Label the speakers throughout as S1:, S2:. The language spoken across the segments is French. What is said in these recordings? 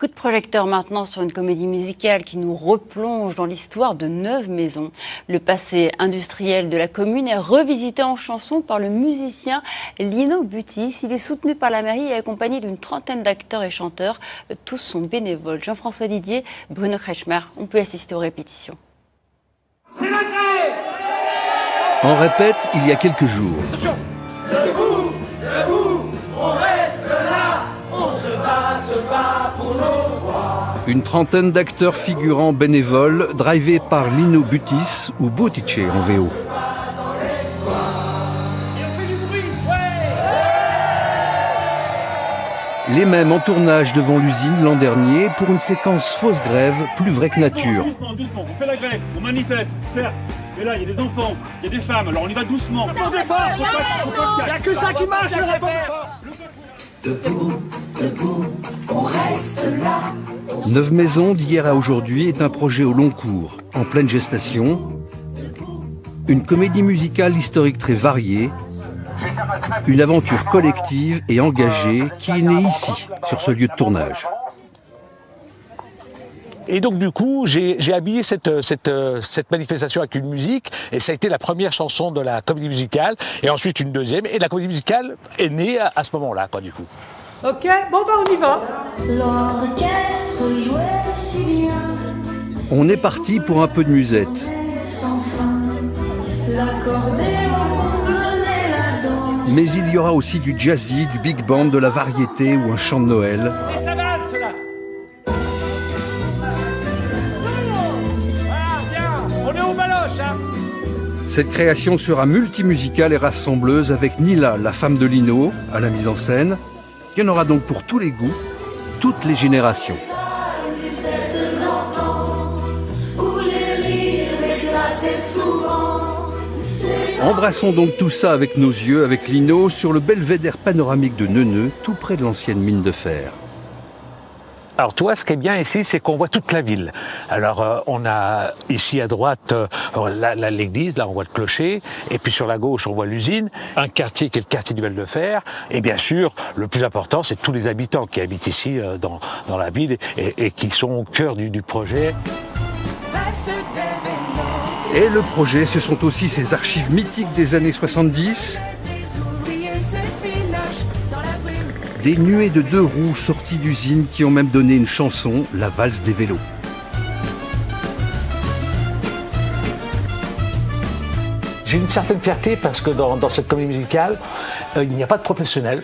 S1: Coup de projecteur maintenant sur une comédie musicale qui nous replonge dans l'histoire de 9 maisons. Le passé industriel de la commune est revisité en chanson par le musicien Lino Butis. Il est soutenu par la mairie et accompagné d'une trentaine d'acteurs et chanteurs. Tous sont bénévoles. Jean-François Didier, Bruno Kretschmer, on peut assister aux répétitions.
S2: C'est la grève!
S3: En répète, il y a quelques jours.
S2: Attention! Debout, debout, on reste là, on se bat pour nos droits.
S3: Une trentaine d'acteurs figurants bénévoles, drivés par Lino Butis ou Butice en VO. Les mêmes en tournage devant l'usine l'an dernier pour une séquence fausse grève plus vraie que nature.
S4: Doucement, on fait la grève, on manifeste, certes. Mais là, il y a des enfants, il y a des femmes, alors on y va doucement.
S2: Rapport de force, il n'y a que ça qui marche, le rapport de force.
S5: Debout, debout, on reste là.
S3: 9 maisons d'hier à aujourd'hui est un projet au long cours, en pleine gestation. Une comédie musicale historique très variée. Une aventure collective et engagée qui est née ici, sur ce lieu de tournage.
S6: Et donc du coup, j'ai habillé cette manifestation avec une musique, et ça a été la première chanson de la comédie musicale, et ensuite une deuxième, et la comédie musicale est née à ce moment-là, quoi, du coup.
S7: Ok, bon bah on y va.
S5: L'orchestre jouait si bien.
S3: On est parti pour un peu de musette.
S5: Sans fin, l'accordéon menait la danse.
S3: Mais il y aura aussi du jazzy, du big band, de la variété ou un chant de Noël.
S4: Et ça valse là! On est au baloche, hein!
S3: Cette création sera multimusicale et rassembleuse avec Nila, la femme de Lino, à la mise en scène. Il y en aura donc pour tous les goûts, toutes les générations.
S5: Musette d'antan, où les rires éclataient souvent.
S3: Embrassons donc tout ça avec nos yeux, avec Lino, sur le belvédère panoramique de Neuneu, tout près de l'ancienne mine de fer.
S6: Alors toi, ce qui est bien ici, c'est qu'on voit toute la ville. Alors on a ici à droite l'église, là on voit le clocher, et puis sur la gauche on voit l'usine, un quartier qui est le quartier du Val-de-Fer, et bien sûr, le plus important, c'est tous les habitants qui habitent ici dans la ville et qui sont au cœur du projet.
S3: Et le projet, ce sont aussi ces archives mythiques des années 70. Des nuées de 2 roues sorties d'usine qui ont même donné une chanson, la valse des vélos.
S6: J'ai une certaine fierté parce que dans cette comédie musicale, il n'y a pas de professionnels,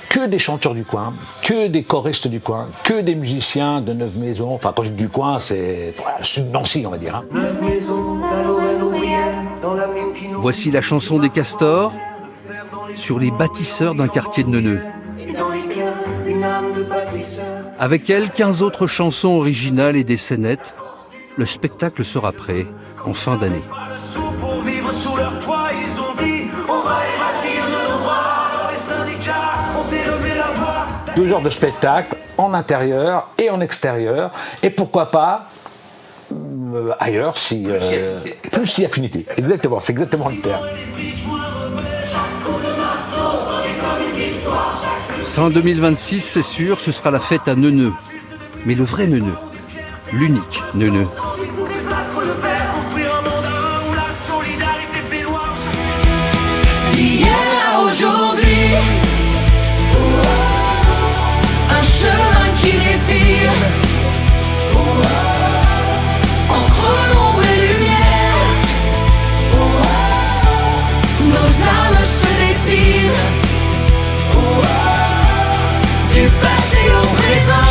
S6: que des chanteurs du coin, que des choristes du coin, que des musiciens de 9 maisons. Enfin, quand je dis du coin, c'est sud Nancy, on va dire. Hein.
S5: 9 maisons, la Lorraine ouvrière, dans la mine qui nous...
S3: Voici la chanson des castors sur les bâtisseurs d'un quartier de Neuneu.
S5: Et dans les cœurs, une âme de bâtisseur.
S3: Avec elle, 15 autres chansons originales et des scénettes. Le spectacle sera prêt en fin d'année.
S2: Pour vivre sous leur toit, ils ont dit on va les bâtir de nos bras. Les syndicats ont élevé la voix.
S6: 2 heures de spectacle en intérieur et en extérieur, et pourquoi pas ailleurs si plus si affinité. Exactement, c'est exactement le terme.
S3: Fin 2026, c'est sûr, ce sera la fête à Neuneu. Mais le vrai Neuneu, l'unique Neuneu.
S2: Oui, pouvez battre le fer, construire un monde à un où la solidarité fait loi.
S5: D'hier à aujourd'hui, un chemin qui défile entre l'ombre et lumière. Nos âmes se dessinent du passé au présent.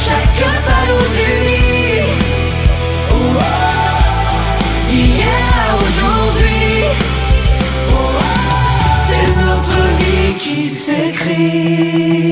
S5: Chaque pas nous unit. D'hier à aujourd'hui, c'est notre vie qui s'écrit.